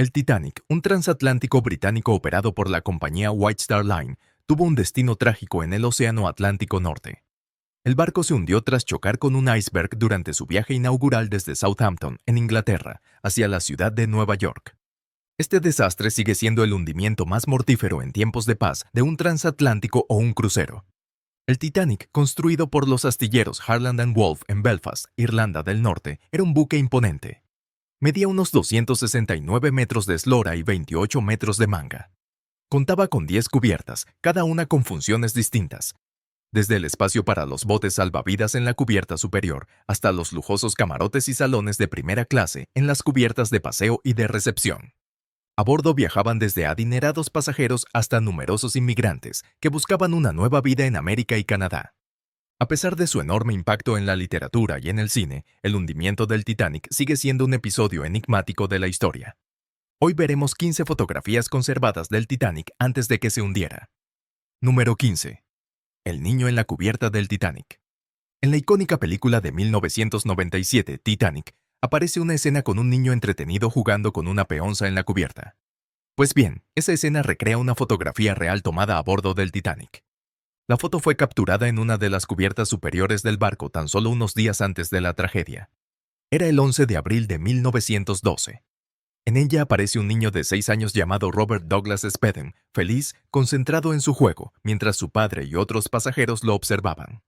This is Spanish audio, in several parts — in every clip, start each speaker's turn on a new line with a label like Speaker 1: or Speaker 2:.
Speaker 1: El Titanic, un transatlántico británico operado por la compañía White Star Line, tuvo un destino trágico en el Océano Atlántico Norte. El barco se hundió tras chocar con un iceberg durante su viaje inaugural desde Southampton, en Inglaterra, hacia la ciudad de Nueva York. Este desastre sigue siendo el hundimiento más mortífero en tiempos de paz de un transatlántico o un crucero. El Titanic, construido por los astilleros Harland and Wolff en Belfast, Irlanda del Norte, era un buque imponente. Medía unos 269 metros de eslora y 28 metros de manga. Contaba con 10 cubiertas, cada una con funciones distintas, desde el espacio para los botes salvavidas en la cubierta superior hasta los lujosos camarotes y salones de primera clase en las cubiertas de paseo y de recepción. A bordo viajaban desde adinerados pasajeros hasta numerosos inmigrantes que buscaban una nueva vida en América y Canadá. A pesar de su enorme impacto en la literatura y en el cine, el hundimiento del Titanic sigue siendo un episodio enigmático de la historia. Hoy veremos 15 fotografías conservadas del Titanic antes de que se hundiera. Número 15. El niño en la cubierta del Titanic. En la icónica película de 1997, Titanic, aparece una escena con un niño entretenido jugando con una peonza en la cubierta. Pues bien, esa escena recrea una fotografía real tomada a bordo del Titanic. La foto fue capturada en una de las cubiertas superiores del barco tan solo unos días antes de la tragedia. Era el 11 de abril de 1912. En ella aparece un niño de 6 años llamado Robert Douglas Spedden, feliz, concentrado en su juego, mientras su padre y otros pasajeros lo observaban.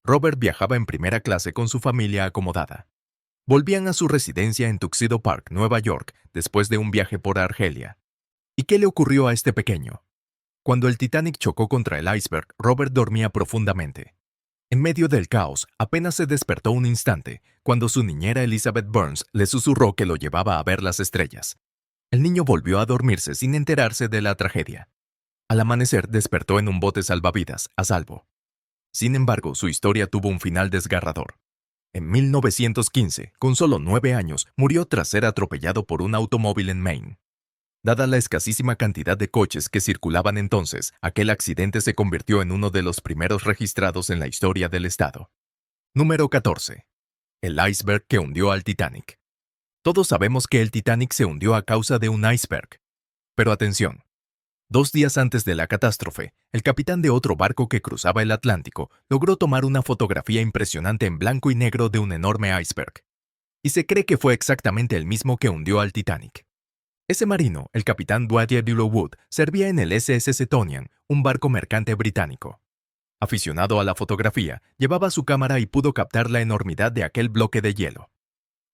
Speaker 1: Robert viajaba en primera clase con su familia acomodada. Volvían a su residencia en Tuxedo Park, Nueva York, después de un viaje por Argelia. ¿Y qué le ocurrió a este pequeño? Cuando el Titanic chocó contra el iceberg, Robert dormía profundamente. En medio del caos, apenas se despertó un instante, cuando su niñera Elizabeth Burns le susurró que lo llevaba a ver las estrellas. El niño volvió a dormirse sin enterarse de la tragedia. Al amanecer despertó en un bote salvavidas, a salvo. Sin embargo, su historia tuvo un final desgarrador. En 1915, con solo 9 años, murió tras ser atropellado por un automóvil en Maine. Dada la escasísima cantidad de coches que circulaban entonces, aquel accidente se convirtió en uno de los primeros registrados en la historia del estado. Número 14. El iceberg que hundió al Titanic. Todos sabemos que el Titanic se hundió a causa de un iceberg. Pero atención. 2 días antes de la catástrofe, el capitán de otro barco que cruzaba el Atlántico logró tomar una fotografía impresionante en blanco y negro de un enorme iceberg. Y se cree que fue exactamente el mismo que hundió al Titanic. Ese marino, el capitán Dwight D. Wood, servía en el SS Setonian, un barco mercante británico. Aficionado a la fotografía, llevaba su cámara y pudo captar la enormidad de aquel bloque de hielo.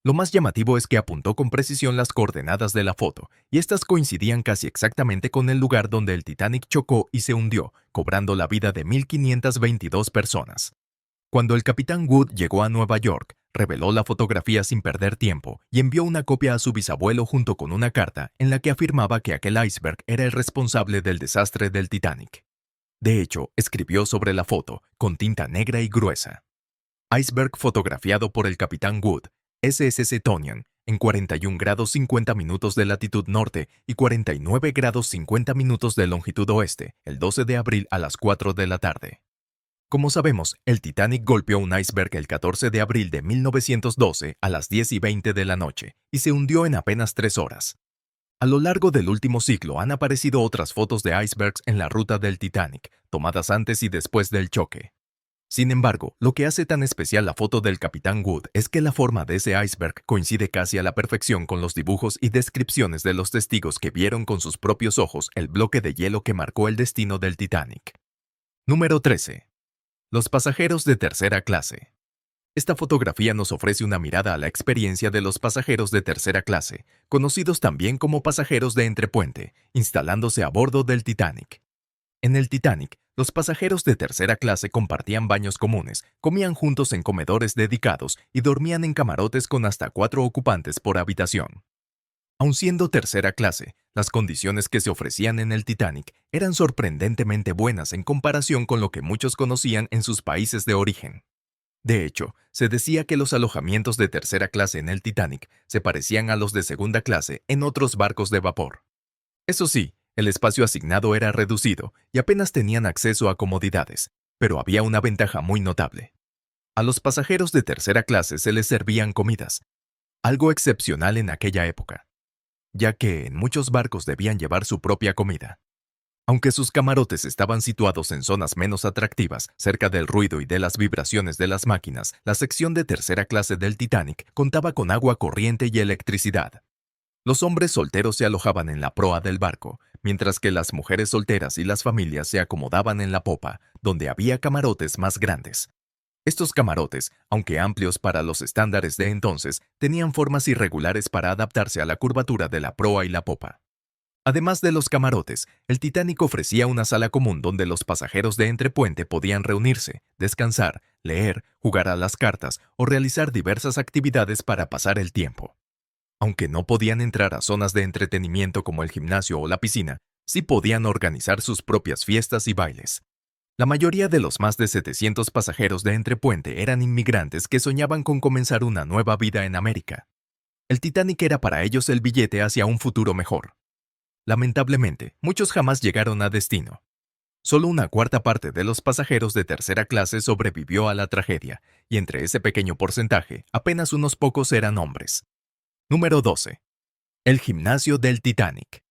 Speaker 1: Lo más llamativo es que apuntó con precisión las coordenadas de la foto, y estas coincidían casi exactamente con el lugar donde el Titanic chocó y se hundió, cobrando la vida de 1.522 personas. Cuando el capitán Wood llegó a Nueva York, reveló la fotografía sin perder tiempo y envió una copia a su bisabuelo junto con una carta en la que afirmaba que aquel iceberg era el responsable del desastre del Titanic. De hecho, escribió sobre la foto, con tinta negra y gruesa: iceberg fotografiado por el capitán Wood, SS Setonian, en 41 grados 50 minutos de latitud norte y 49 grados 50 minutos de longitud oeste, el 12 de abril a las 4 de la tarde. Como sabemos, el Titanic golpeó un iceberg el 14 de abril de 1912 a las 10:20 de la noche y se hundió en apenas 3 horas. A lo largo del último siglo han aparecido otras fotos de icebergs en la ruta del Titanic, tomadas antes y después del choque. Sin embargo, lo que hace tan especial la foto del capitán Wood es que la forma de ese iceberg coincide casi a la perfección con los dibujos y descripciones de los testigos que vieron con sus propios ojos el bloque de hielo que marcó el destino del Titanic. Número 13. Los pasajeros de tercera clase. Esta fotografía nos ofrece una mirada a la experiencia de los pasajeros de tercera clase, conocidos también como pasajeros de entrepuente, instalándose a bordo del Titanic. En el Titanic, los pasajeros de tercera clase compartían baños comunes, comían juntos en comedores dedicados y dormían en camarotes con hasta 4 ocupantes por habitación. Aun siendo tercera clase, las condiciones que se ofrecían en el Titanic eran sorprendentemente buenas en comparación con lo que muchos conocían en sus países de origen. De hecho, se decía que los alojamientos de tercera clase en el Titanic se parecían a los de segunda clase en otros barcos de vapor. Eso sí, el espacio asignado era reducido y apenas tenían acceso a comodidades, pero había una ventaja muy notable. A los pasajeros de tercera clase se les servían comidas, algo excepcional en aquella época. ya que en muchos barcos debían llevar su propia comida. Aunque sus camarotes estaban situados en zonas menos atractivas, cerca del ruido y de las vibraciones de las máquinas, la sección de tercera clase del Titanic contaba con agua corriente y electricidad. Los hombres solteros se alojaban en la proa del barco, mientras que las mujeres solteras y las familias se acomodaban en la popa, donde había camarotes más grandes. Estos camarotes, aunque amplios para los estándares de entonces, tenían formas irregulares para adaptarse a la curvatura de la proa y la popa. Además de los camarotes, el Titanic ofrecía una sala común donde los pasajeros de entrepuente podían reunirse, descansar, leer, jugar a las cartas o realizar diversas actividades para pasar el tiempo. Aunque no podían entrar a zonas de entretenimiento como el gimnasio o la piscina, sí podían organizar sus propias fiestas y bailes. La mayoría de los más de 700 pasajeros de entrepuente eran inmigrantes que soñaban con comenzar una nueva vida en América. El Titanic era para ellos el billete hacia un futuro mejor. Lamentablemente, muchos jamás llegaron a destino. Solo una cuarta parte de los pasajeros de tercera clase sobrevivió a la tragedia, y entre ese pequeño porcentaje, apenas unos pocos eran hombres. Número 12. El gimnasio del Titanic.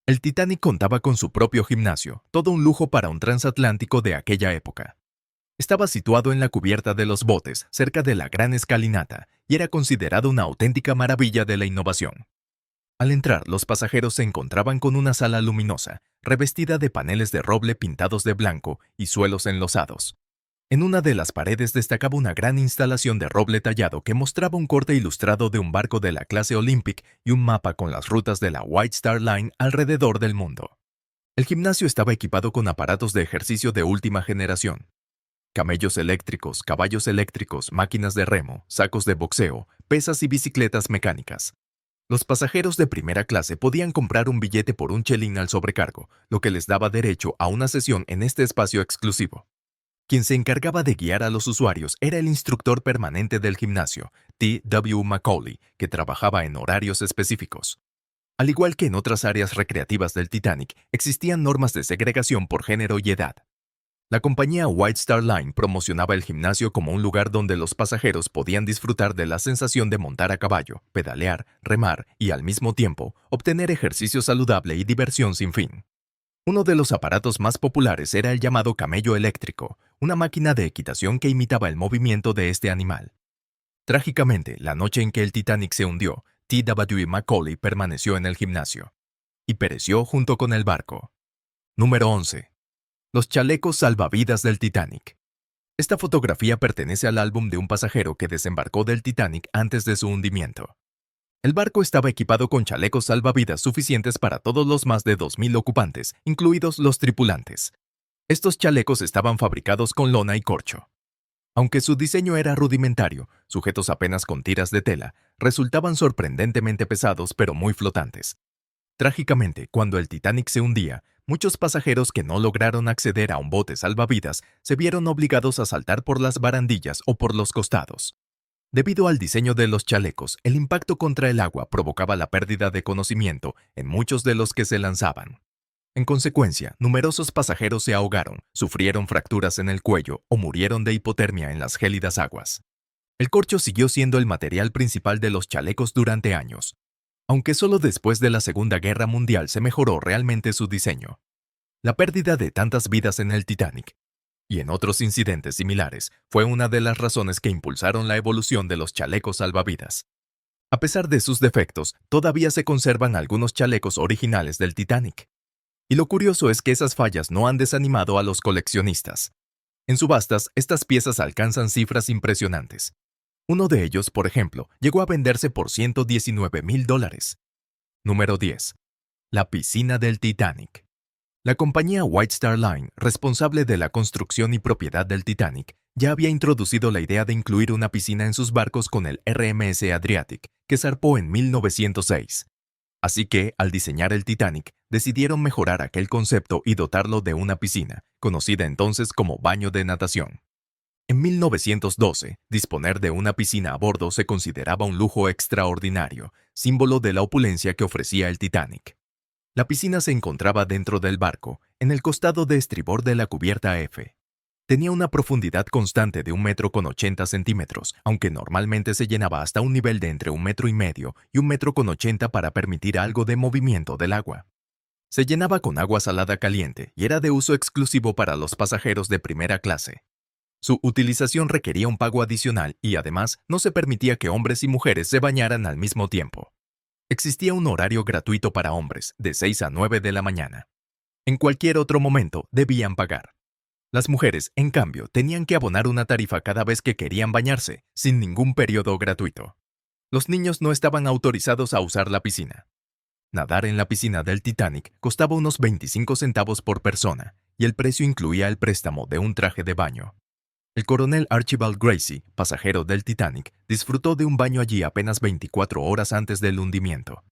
Speaker 1: El Titanic contaba con su propio gimnasio, todo un lujo para un transatlántico de aquella época. Estaba situado en la cubierta de los botes, cerca de la gran escalinata, y era considerado una auténtica maravilla de la innovación. Al entrar, los pasajeros se encontraban con una sala luminosa, revestida de paneles de roble pintados de blanco y suelos enlosados. En una de las paredes destacaba una gran instalación de roble tallado que mostraba un corte ilustrado de un barco de la clase Olympic y un mapa con las rutas de la White Star Line alrededor del mundo. El gimnasio estaba equipado con aparatos de ejercicio de última generación. Camellos eléctricos, caballos eléctricos, máquinas de remo, sacos de boxeo, pesas y bicicletas mecánicas. Los pasajeros de primera clase podían comprar un billete por un chelín al sobrecargo, lo que les daba derecho a una sesión en este espacio exclusivo. Quien se encargaba de guiar a los usuarios era el instructor permanente del gimnasio, T. W. Macaulay, que trabajaba en horarios específicos. Al igual que en otras áreas recreativas del Titanic, existían normas de segregación por género y edad. La compañía White Star Line promocionaba el gimnasio como un lugar donde los pasajeros podían disfrutar de la sensación de montar a caballo, pedalear, remar y, al mismo tiempo, obtener ejercicio saludable y diversión sin fin. Uno de los aparatos más populares era el llamado camello eléctrico, una máquina de equitación que imitaba el movimiento de este animal. Trágicamente, la noche en que el Titanic se hundió, T. W. Macaulay permaneció en el gimnasio y pereció junto con el barco. Número 11. Los chalecos salvavidas del Titanic. Esta fotografía pertenece al álbum de un pasajero que desembarcó del Titanic antes de su hundimiento. El barco estaba equipado con chalecos salvavidas suficientes para todos los más de 2.000 ocupantes, incluidos los tripulantes. Estos chalecos estaban fabricados con lona y corcho. Aunque su diseño era rudimentario, sujetos apenas con tiras de tela, resultaban sorprendentemente pesados pero muy flotantes. Trágicamente, cuando el Titanic se hundía, muchos pasajeros que no lograron acceder a un bote salvavidas se vieron obligados a saltar por las barandillas o por los costados. Debido al diseño de los chalecos, el impacto contra el agua provocaba la pérdida de conocimiento en muchos de los que se lanzaban. En consecuencia, numerosos pasajeros se ahogaron, sufrieron fracturas en el cuello o murieron de hipotermia en las gélidas aguas. El corcho siguió siendo el material principal de los chalecos durante años, aunque solo después de la Segunda Guerra Mundial se mejoró realmente su diseño. La pérdida de tantas vidas en el Titanic y en otros incidentes similares fue una de las razones que impulsaron la evolución de los chalecos salvavidas. A pesar de sus defectos, todavía se conservan algunos chalecos originales del Titanic. Y lo curioso es que esas fallas no han desanimado a los coleccionistas. En subastas, estas piezas alcanzan cifras impresionantes. Uno de ellos, por ejemplo, llegó a venderse por $119,000. Número 10. La piscina del Titanic. La compañía White Star Line, responsable de la construcción y propiedad del Titanic, ya había introducido la idea de incluir una piscina en sus barcos con el RMS Adriatic, que zarpó en 1906. Así que, al diseñar el Titanic, decidieron mejorar aquel concepto y dotarlo de una piscina, conocida entonces como baño de natación. En 1912, disponer de una piscina a bordo se consideraba un lujo extraordinario, símbolo de la opulencia que ofrecía el Titanic. La piscina se encontraba dentro del barco, en el costado de estribor de la cubierta F. Tenía una profundidad constante de 1,80 m, aunque normalmente se llenaba hasta un nivel de entre 1,5 m y 1,80 m para permitir algo de movimiento del agua. Se llenaba con agua salada caliente y era de uso exclusivo para los pasajeros de primera clase. Su utilización requería un pago adicional y además no se permitía que hombres y mujeres se bañaran al mismo tiempo. Existía un horario gratuito para hombres, de 6 a 9 de la mañana. En cualquier otro momento debían pagar. Las mujeres, en cambio, tenían que abonar una tarifa cada vez que querían bañarse, sin ningún periodo gratuito. Los niños no estaban autorizados a usar la piscina. Nadar en la piscina del Titanic costaba unos 25 centavos por persona, y el precio incluía el préstamo de un traje de baño. El coronel Archibald Gracie, pasajero del Titanic, disfrutó de un baño allí apenas 24 horas antes del hundimiento.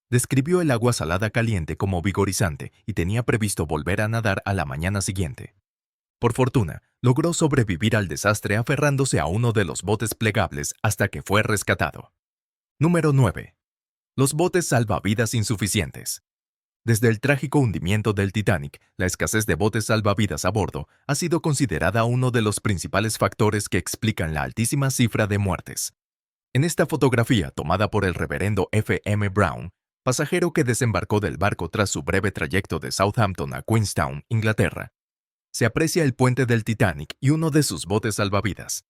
Speaker 1: Describió el agua salada caliente como vigorizante y tenía previsto volver a nadar a la mañana siguiente. Por fortuna, logró sobrevivir al desastre aferrándose a uno de los botes plegables hasta que fue rescatado. Número 9. Los botes salvavidas insuficientes. Desde el trágico hundimiento del Titanic, la escasez de botes salvavidas a bordo ha sido considerada uno de los principales factores que explican la altísima cifra de muertes. En esta fotografía tomada por el reverendo F. M. Brown, pasajero que desembarcó del barco tras su breve trayecto de Southampton a Queenstown, Inglaterra, se aprecia el puente del Titanic y uno de sus botes salvavidas.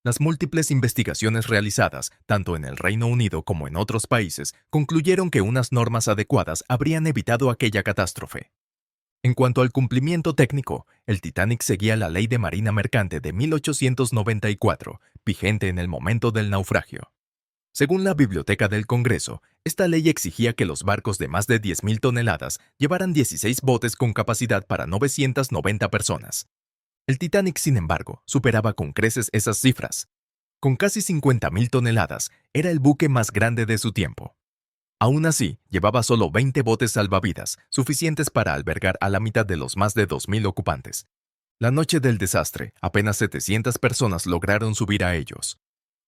Speaker 1: Las múltiples investigaciones realizadas, tanto en el Reino Unido como en otros países, concluyeron que unas normas adecuadas habrían evitado aquella catástrofe. En cuanto al cumplimiento técnico, el Titanic seguía la Ley de Marina Mercante de 1894, vigente en el momento del naufragio. Según la Biblioteca del Congreso, esta ley exigía que los barcos de más de 10.000 toneladas llevaran 16 botes con capacidad para 990 personas. El Titanic, sin embargo, superaba con creces esas cifras. Con casi 50.000 toneladas, era el buque más grande de su tiempo. Aún así, llevaba solo 20 botes salvavidas, suficientes para albergar a la mitad de los más de 2.000 ocupantes. La noche del desastre, apenas 700 personas lograron subir a ellos.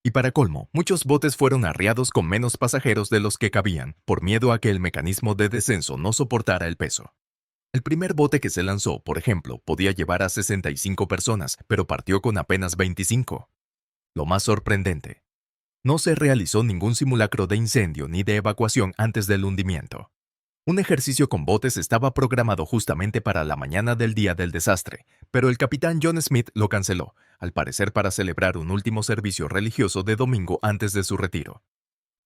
Speaker 1: Y para colmo, muchos botes fueron arriados con menos pasajeros de los que cabían, por miedo a que el mecanismo de descenso no soportara el peso. El primer bote que se lanzó, por ejemplo, podía llevar a 65 personas, pero partió con apenas 25. Lo más sorprendente, no se realizó ningún simulacro de incendio ni de evacuación antes del hundimiento. Un ejercicio con botes estaba programado justamente para la mañana del día del desastre, pero el capitán John Smith lo canceló, al parecer para celebrar un último servicio religioso de domingo antes de su retiro.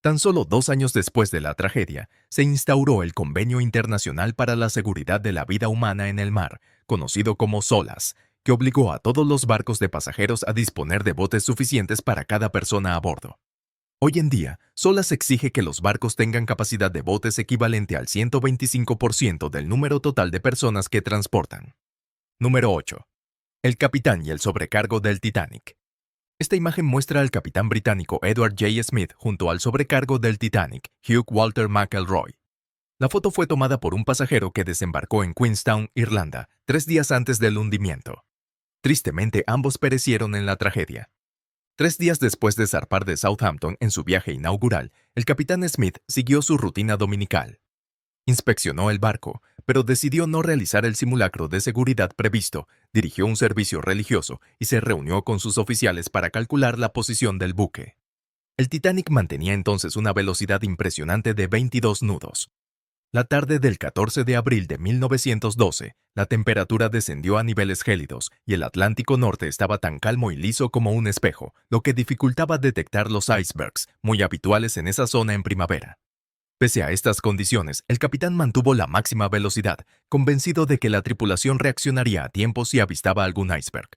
Speaker 1: Tan solo 2 años después de la tragedia, se instauró el Convenio Internacional para la Seguridad de la Vida Humana en el Mar, conocido como SOLAS, que obligó a todos los barcos de pasajeros a disponer de botes suficientes para cada persona a bordo. Hoy en día, SOLAS exige que los barcos tengan capacidad de botes equivalente al 125% del número total de personas que transportan. Número 8. El capitán y el sobrecargo del Titanic. Esta imagen muestra al capitán británico Edward J. Smith junto al sobrecargo del Titanic, Hugh Walter McElroy. La foto fue tomada por un pasajero que desembarcó en Queenstown, Irlanda, 3 días antes del hundimiento. Tristemente, ambos perecieron en la tragedia. 3 días después de zarpar de Southampton en su viaje inaugural, el capitán Smith siguió su rutina dominical. Inspeccionó el barco, pero decidió no realizar el simulacro de seguridad previsto, dirigió un servicio religioso y se reunió con sus oficiales para calcular la posición del buque. El Titanic mantenía entonces una velocidad impresionante de 22 nudos. La tarde del 14 de abril de 1912, la temperatura descendió a niveles gélidos y el Atlántico Norte estaba tan calmo y liso como un espejo, lo que dificultaba detectar los icebergs, muy habituales en esa zona en primavera. Pese a estas condiciones, el capitán mantuvo la máxima velocidad, convencido de que la tripulación reaccionaría a tiempo si avistaba algún iceberg.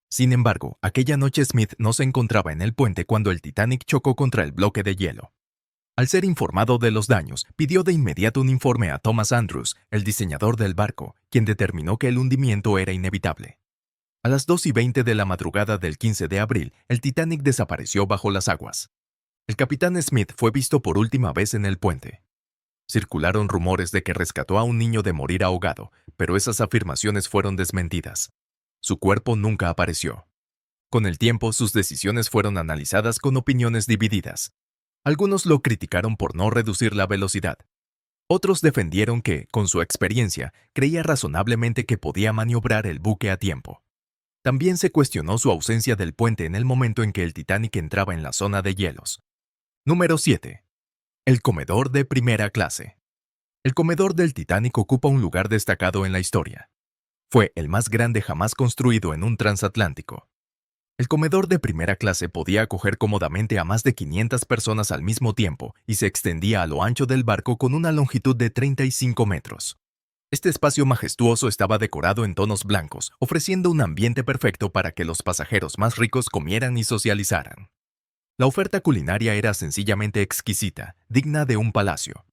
Speaker 1: Sin embargo, aquella noche Smith no se encontraba en el puente cuando el Titanic chocó contra el bloque de hielo. Al ser informado de los daños, pidió de inmediato un informe a Thomas Andrews, el diseñador del barco, quien determinó que el hundimiento era inevitable. A las 2:20 de la madrugada del 15 de abril, el Titanic desapareció bajo las aguas. El capitán Smith fue visto por última vez en el puente. Circularon rumores de que rescató a un niño de morir ahogado, pero esas afirmaciones fueron desmentidas. Su cuerpo nunca apareció. Con el tiempo, sus decisiones fueron analizadas con opiniones divididas. Algunos lo criticaron por no reducir la velocidad. Otros defendieron que, con su experiencia, creía razonablemente que podía maniobrar el buque a tiempo. También se cuestionó su ausencia del puente en el momento en que el Titanic entraba en la zona de hielos. Número 7. El comedor de primera clase. El comedor del Titanic ocupa un lugar destacado en la historia. Fue el más grande jamás construido en un transatlántico. El comedor de primera clase podía acoger cómodamente a más de 500 personas al mismo tiempo y se extendía a lo ancho del barco con una longitud de 35 metros. Este espacio majestuoso estaba decorado en tonos blancos, ofreciendo un ambiente perfecto para que los pasajeros más ricos comieran y socializaran. La oferta culinaria era sencillamente exquisita, digna de un palacio.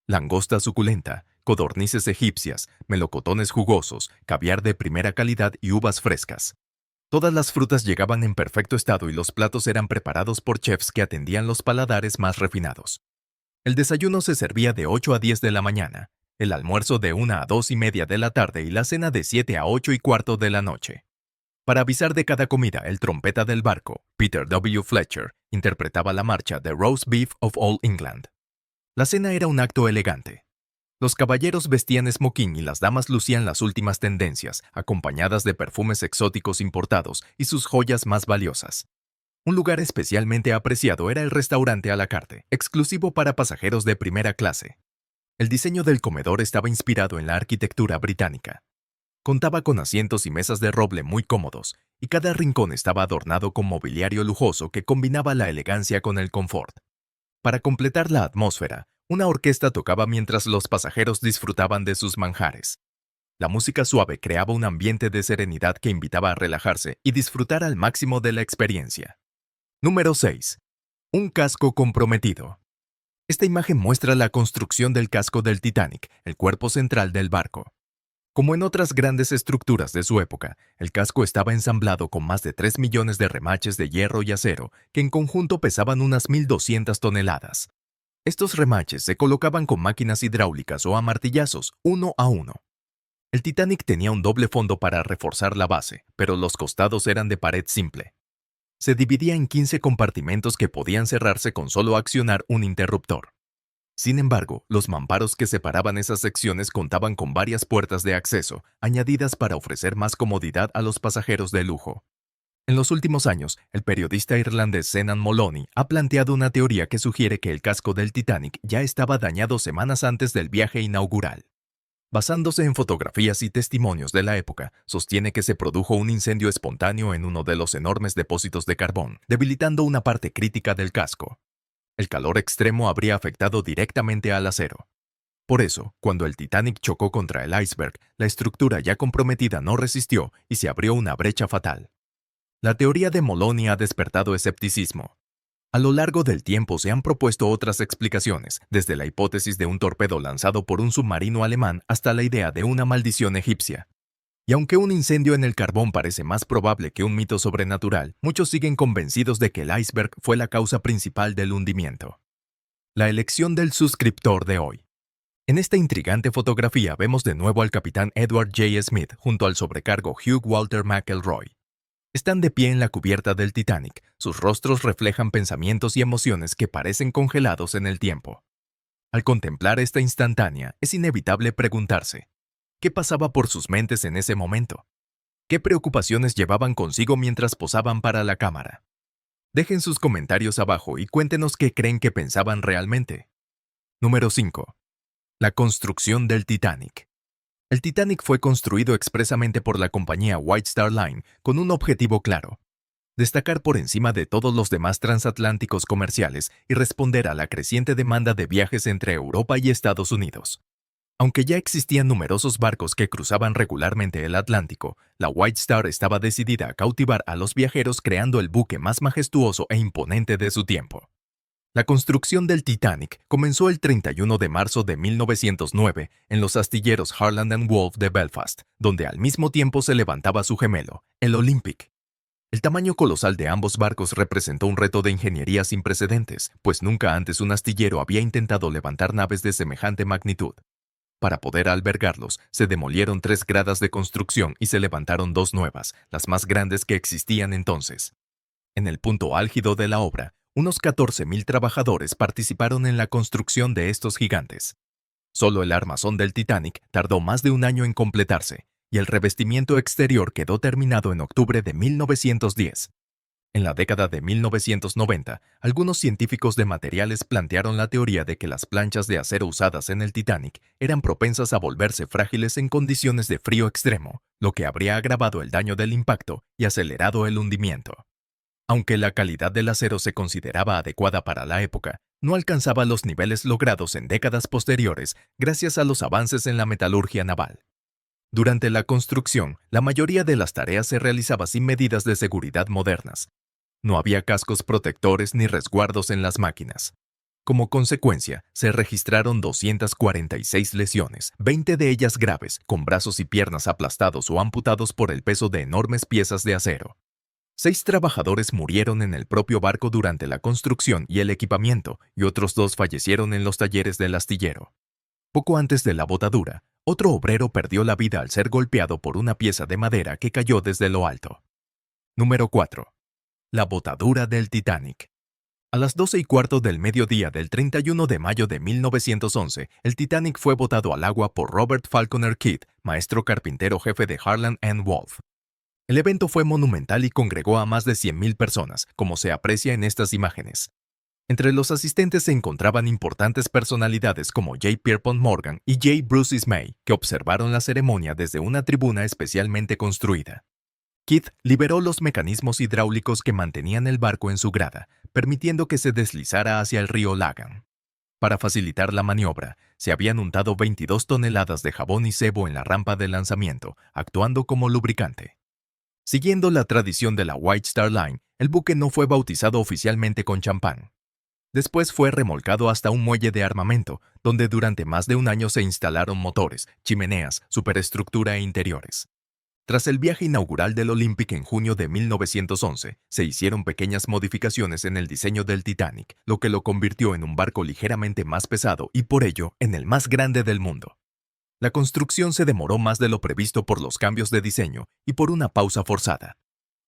Speaker 1: Langosta suculenta, codornices egipcias, melocotones jugosos, caviar de primera calidad y uvas frescas. Todas las frutas llegaban en perfecto estado y los platos eran preparados por chefs que atendían los paladares más refinados. El desayuno se servía de 8 a 10 de la mañana, el almuerzo de 1 a 2 y media de la tarde y la cena de 7 a 8 y cuarto de la noche. Para avisar de cada comida, el trompeta del barco, Peter W. Fletcher, interpretaba la marcha The Roast Beef of All England. La cena era un acto elegante. Los caballeros vestían esmoquín y las damas lucían las últimas tendencias, acompañadas de perfumes exóticos importados y sus joyas más valiosas. Un lugar especialmente apreciado era el restaurante à la carte, exclusivo para pasajeros de primera clase. El diseño del comedor estaba inspirado en la arquitectura británica. Contaba con asientos y mesas de roble muy cómodos, y cada rincón estaba adornado con mobiliario lujoso que combinaba la elegancia con el confort. Para completar la atmósfera, una orquesta tocaba mientras los pasajeros disfrutaban de sus manjares. La música suave creaba un ambiente de serenidad que invitaba a relajarse y disfrutar al máximo de la experiencia. Número 6. Un casco comprometido. Esta imagen muestra la construcción del casco del Titanic, el cuerpo central del barco. Como en otras grandes estructuras de su época, el casco estaba ensamblado con más de 3 millones de remaches de hierro y acero, que en conjunto pesaban unas 1.200 toneladas. Estos remaches se colocaban con máquinas hidráulicas o a martillazos, uno a uno. El Titanic tenía un doble fondo para reforzar la base, pero los costados eran de pared simple. Se dividía en 15 compartimentos que podían cerrarse con solo accionar un interruptor. Sin embargo, los mamparos que separaban esas secciones contaban con varias puertas de acceso, añadidas para ofrecer más comodidad a los pasajeros de lujo. En los últimos años, el periodista irlandés Senan Moloney ha planteado una teoría que sugiere que el casco del Titanic ya estaba dañado semanas antes del viaje inaugural. Basándose en fotografías y testimonios de la época, sostiene que se produjo un incendio espontáneo en uno de los enormes depósitos de carbón, debilitando una parte crítica del casco. El calor extremo habría afectado directamente al acero. Por eso, cuando el Titanic chocó contra el iceberg, la estructura ya comprometida no resistió y se abrió una brecha fatal. La teoría de Moloney ha despertado escepticismo. A lo largo del tiempo se han propuesto otras explicaciones, desde la hipótesis de un torpedo lanzado por un submarino alemán hasta la idea de una maldición egipcia. Y aunque un incendio en el carbón parece más probable que un mito sobrenatural, muchos siguen convencidos de que el iceberg fue la causa principal del hundimiento. La elección del suscriptor de hoy. En esta intrigante fotografía vemos de nuevo al capitán Edward J. Smith junto al sobrecargo Hugh Walter McElroy. Están de pie en la cubierta del Titanic, sus rostros reflejan pensamientos y emociones que parecen congelados en el tiempo. Al contemplar esta instantánea, es inevitable preguntarse, ¿qué pasaba por sus mentes en ese momento? ¿Qué preocupaciones llevaban consigo mientras posaban para la cámara? Dejen sus comentarios abajo y cuéntenos qué creen que pensaban realmente. Número 5. La construcción del Titanic. El Titanic fue construido expresamente por la compañía White Star Line con un objetivo claro: destacar por encima de todos los demás transatlánticos comerciales y responder a la creciente demanda de viajes entre Europa y Estados Unidos. Aunque ya existían numerosos barcos que cruzaban regularmente el Atlántico, la White Star estaba decidida a cautivar a los viajeros creando el buque más majestuoso e imponente de su tiempo. La construcción del Titanic comenzó el 31 de marzo de 1909 en los astilleros Harland and Wolff de Belfast, donde al mismo tiempo se levantaba su gemelo, el Olympic. El tamaño colosal de ambos barcos representó un reto de ingeniería sin precedentes, pues nunca antes un astillero había intentado levantar naves de semejante magnitud. Para poder albergarlos, se demolieron 3 gradas de construcción y se levantaron 2 nuevas, las más grandes que existían entonces. En el punto álgido de la obra, unos 14.000 trabajadores participaron en la construcción de estos gigantes. Solo el armazón del Titanic tardó más de un año en completarse, y el revestimiento exterior quedó terminado en octubre de 1910. En la década de 1990, algunos científicos de materiales plantearon la teoría de que las planchas de acero usadas en el Titanic eran propensas a volverse frágiles en condiciones de frío extremo, lo que habría agravado el daño del impacto y acelerado el hundimiento. Aunque la calidad del acero se consideraba adecuada para la época, no alcanzaba los niveles logrados en décadas posteriores gracias a los avances en la metalurgia naval. Durante la construcción, la mayoría de las tareas se realizaba sin medidas de seguridad modernas. No había cascos protectores ni resguardos en las máquinas. Como consecuencia, se registraron 246 lesiones, 20 de ellas graves, con brazos y piernas aplastados o amputados por el peso de enormes piezas de acero. 6 trabajadores murieron en el propio barco durante la construcción y el equipamiento, y otros 2 fallecieron en los talleres del astillero. Poco antes de la botadura, otro obrero perdió la vida al ser golpeado por una pieza de madera que cayó desde lo alto. Número 4. La botadura del Titanic. A las 12:15 del mediodía del 31 de mayo de 1911, el Titanic fue botado al agua por Robert Falconer Kidd, maestro carpintero jefe de Harland and Wolff. El evento fue monumental y congregó a más de 100,000 personas, como se aprecia en estas imágenes. Entre los asistentes se encontraban importantes personalidades como J. Pierpont Morgan y J. Bruce Ismay, que observaron la ceremonia desde una tribuna especialmente construida. Kidd liberó los mecanismos hidráulicos que mantenían el barco en su grada, permitiendo que se deslizara hacia el río Lagan. Para facilitar la maniobra, se habían untado 22 toneladas de jabón y sebo en la rampa de lanzamiento, actuando como lubricante. Siguiendo la tradición de la White Star Line, el buque no fue bautizado oficialmente con champán. Después fue remolcado hasta un muelle de armamento, donde durante más de un año se instalaron motores, chimeneas, superestructura e interiores. Tras el viaje inaugural del Olympic en junio de 1911, se hicieron pequeñas modificaciones en el diseño del Titanic, lo que lo convirtió en un barco ligeramente más pesado y por ello en el más grande del mundo. La construcción se demoró más de lo previsto por los cambios de diseño y por una pausa forzada.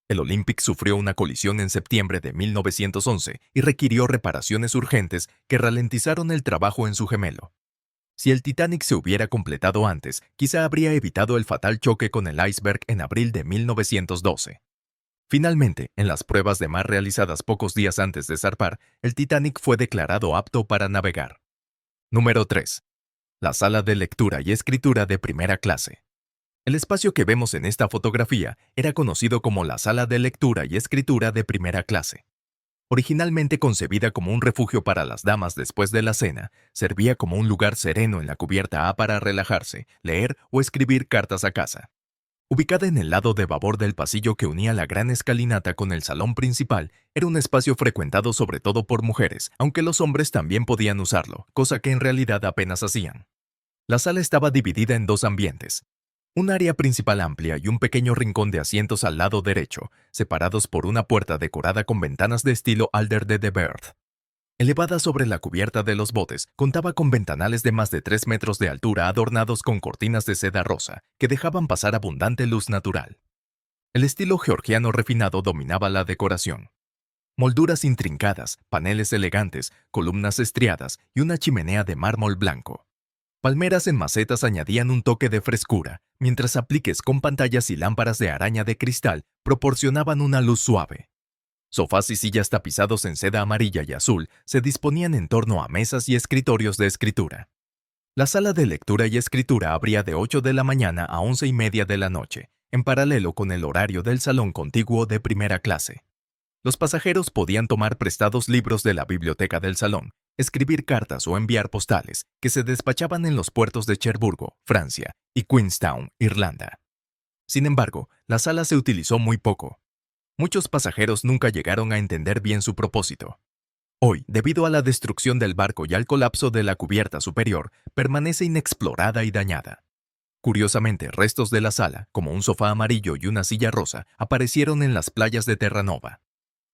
Speaker 1: El Olympic sufrió una colisión en septiembre de 1911 y requirió reparaciones urgentes que ralentizaron el trabajo en su gemelo. Si el Titanic se hubiera completado antes, quizá habría evitado el fatal choque con el iceberg en abril de 1912. Finalmente, en las pruebas de mar realizadas pocos días antes de zarpar, el Titanic fue declarado apto para navegar. Número 3. La sala de lectura y escritura de primera clase. El espacio que vemos en esta fotografía era conocido como la sala de lectura y escritura de primera clase. Originalmente concebida como un refugio para las damas después de la cena, servía como un lugar sereno en la cubierta A para relajarse, leer o escribir cartas a casa. Ubicada en el lado de babor del pasillo que unía la gran escalinata con el salón principal, era un espacio frecuentado sobre todo por mujeres, aunque los hombres también podían usarlo, cosa que en realidad apenas hacían. La sala estaba dividida en 2 ambientes. Un área principal amplia y un pequeño rincón de asientos al lado derecho, separados por una puerta decorada con ventanas de estilo Alder de Berth. Elevada sobre la cubierta de los botes, contaba con ventanales de más de 3 metros de altura adornados con cortinas de seda rosa, que dejaban pasar abundante luz natural. El estilo georgiano refinado dominaba la decoración. Molduras intrincadas, paneles elegantes, columnas estriadas y una chimenea de mármol blanco. Palmeras en macetas añadían un toque de frescura, mientras apliques con pantallas y lámparas de araña de cristal proporcionaban una luz suave. Sofás y sillas tapizados en seda amarilla y azul se disponían en torno a mesas y escritorios de escritura. La sala de lectura y escritura abría de 8 de la mañana a 11:30 de la noche, en paralelo con el horario del salón contiguo de primera clase. Los pasajeros podían tomar prestados libros de la biblioteca del salón, escribir cartas o enviar postales, que se despachaban en los puertos de Cherburgo, Francia, y Queenstown, Irlanda. Sin embargo, la sala se utilizó muy poco. Muchos pasajeros nunca llegaron a entender bien su propósito. Hoy, debido a la destrucción del barco y al colapso de la cubierta superior, permanece inexplorada y dañada. Curiosamente, restos de la sala, como un sofá amarillo y una silla rosa, aparecieron en las playas de Terranova.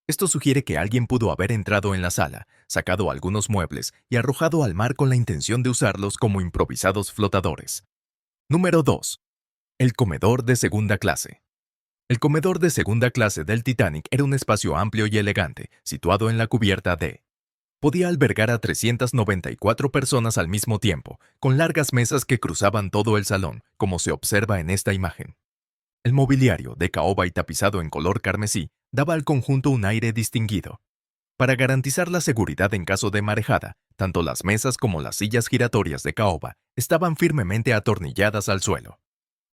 Speaker 1: Esto sugiere que alguien pudo haber entrado en la sala, sacado algunos muebles y arrojado al mar con la intención de usarlos como improvisados flotadores. Número 2. El comedor de segunda clase. El comedor de segunda clase del Titanic era un espacio amplio y elegante, situado en la cubierta D. Podía albergar a 394 personas al mismo tiempo, con largas mesas que cruzaban todo el salón, como se observa en esta imagen. El mobiliario, de caoba y tapizado en color carmesí, daba al conjunto un aire distinguido. Para garantizar la seguridad en caso de marejada, tanto las mesas como las sillas giratorias de caoba estaban firmemente atornilladas al suelo.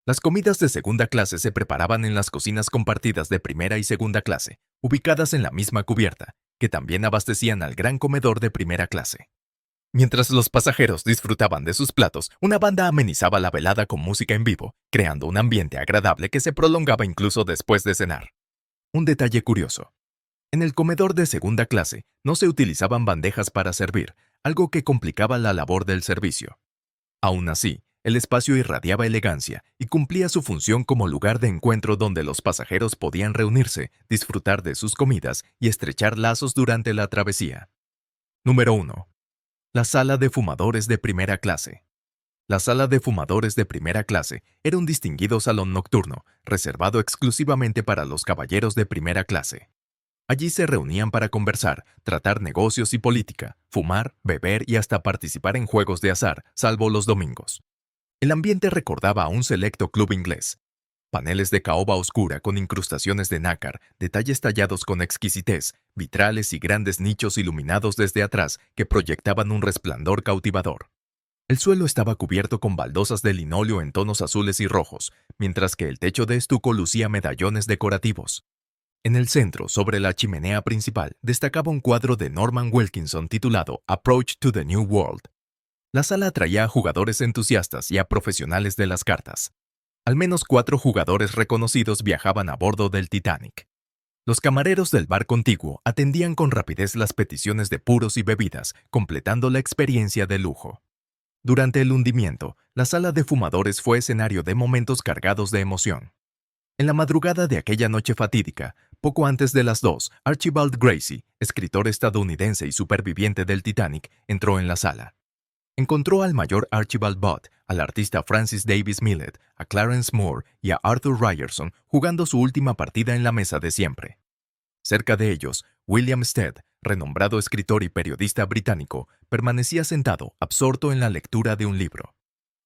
Speaker 1: Las comidas de segunda clase se preparaban en las cocinas compartidas de primera y segunda clase, ubicadas en la misma cubierta, que también abastecían al gran comedor de primera clase. Mientras los pasajeros disfrutaban de sus platos, una banda amenizaba la velada con música en vivo, creando un ambiente agradable que se prolongaba incluso después de cenar. Un detalle curioso. En el comedor de segunda clase no se utilizaban bandejas para servir, algo que complicaba la labor del servicio. Aún así, el espacio irradiaba elegancia y cumplía su función como lugar de encuentro donde los pasajeros podían reunirse, disfrutar de sus comidas y estrechar lazos durante la travesía. Número 1. La sala de fumadores de primera clase. La sala de fumadores de primera clase era un distinguido salón nocturno, reservado exclusivamente para los caballeros de primera clase. Allí se reunían para conversar, tratar negocios y política, fumar, beber y hasta participar en juegos de azar, salvo los domingos. El ambiente recordaba a un selecto club inglés. Paneles de caoba oscura con incrustaciones de nácar, detalles tallados con exquisitez, vitrales y grandes nichos iluminados desde atrás que proyectaban un resplandor cautivador. El suelo estaba cubierto con baldosas de linóleo en tonos azules y rojos, mientras que el techo de estuco lucía medallones decorativos. En el centro, sobre la chimenea principal, destacaba un cuadro de Norman Wilkinson titulado Approach to the New World. La sala atraía a jugadores entusiastas y a profesionales de las cartas. Al menos 4 jugadores reconocidos viajaban a bordo del Titanic. Los camareros del bar contiguo atendían con rapidez las peticiones de puros y bebidas, completando la experiencia de lujo. Durante el hundimiento, la sala de fumadores fue escenario de momentos cargados de emoción. En la madrugada de aquella noche fatídica, poco antes de las 2, Archibald Gracie, escritor estadounidense y superviviente del Titanic, entró en la sala. Encontró al mayor Archibald Butt, al artista Francis Davis Millet, a Clarence Moore y a Arthur Ryerson jugando su última partida en la mesa de siempre. Cerca de ellos, William Stead, renombrado escritor y periodista británico, permanecía sentado, absorto en la lectura de un libro.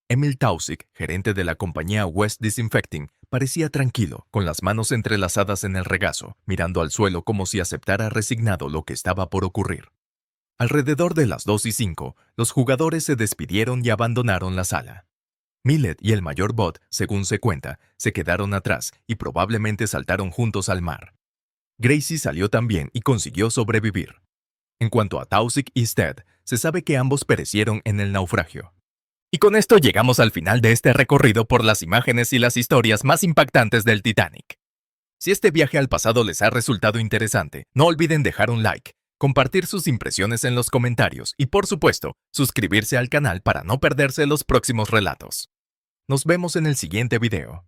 Speaker 1: Emil Tausig, gerente de la compañía West Disinfecting, parecía tranquilo, con las manos entrelazadas en el regazo, mirando al suelo como si aceptara resignado lo que estaba por ocurrir. Alrededor de las 2:05, los jugadores se despidieron y abandonaron la sala. Millet y el mayor Butt, según se cuenta, se quedaron atrás y probablemente saltaron juntos al mar. Gracie salió también y consiguió sobrevivir. En cuanto a Tausig y Stead, se sabe que ambos perecieron en el naufragio. Y con esto llegamos al final de este recorrido por las imágenes y las historias más impactantes del Titanic. Si este viaje al pasado les ha resultado interesante, no olviden dejar un like, compartir sus impresiones en los comentarios y, por supuesto, suscribirse al canal para no perderse los próximos relatos. Nos vemos en el siguiente video.